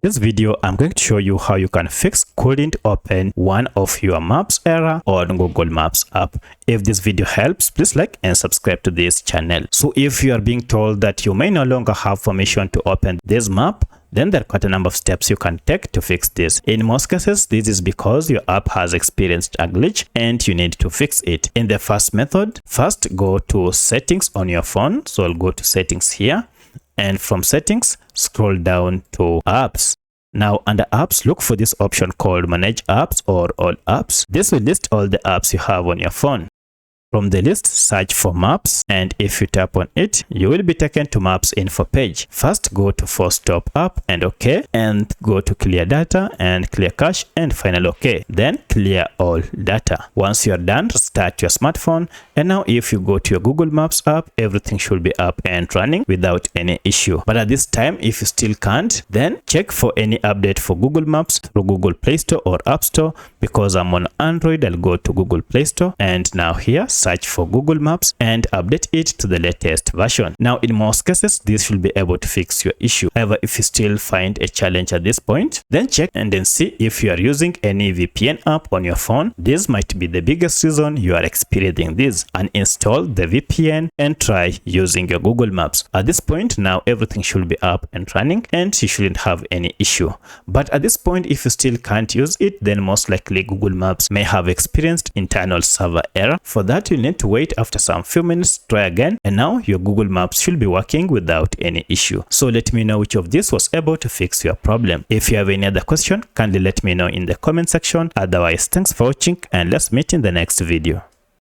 This video, I'm going to show you how you can fix couldn't open one of your maps error on Google Maps app. If this video helps, please like and subscribe to this channel. So if you are being told that you may no longer have permission to open this map, then there are quite a number of steps you can take to fix this. In most cases, this is because your app has experienced a glitch and you need to fix it. In the first method, first go to settings on your phone. So I'll go to settings here. And from settings, scroll down to apps. Now under apps, look for this option called manage apps or all apps. This will list all the apps you have on your phone. From the list, search for maps, and if you tap on it, you will be taken to maps info page. First, go to force stop app and OK, and go to clear data and clear cache and final OK. Then clear all data. Once you are done, start your smartphone, and now if you go to your Google Maps app, everything should be up and running without any issue. But at this time, if you still can't, then check for any update for Google Maps through Google Play Store or App Store. Because I'm on Android, I'll go to Google Play Store, and now here search for Google Maps and update it to the latest version. Now in most cases, this should be able to fix your issue. However, if you still find a challenge at this point, then check and then see if you are using any VPN app on your phone. This might be the biggest reason you are experiencing this. Uninstall the VPN and try using your Google Maps. At this point, now everything should be up and running and you shouldn't have any issue. But at this point, if you still can't use it, then most likely Google Maps may have experienced internal server error. For that, you need to wait after some few minutes, try again, and now your Google Maps should be working without any issue. So let me know which of this was able to fix your problem. If you have any other question, kindly let me know in the comment section. Otherwise, thanks for watching and let's meet in the next video.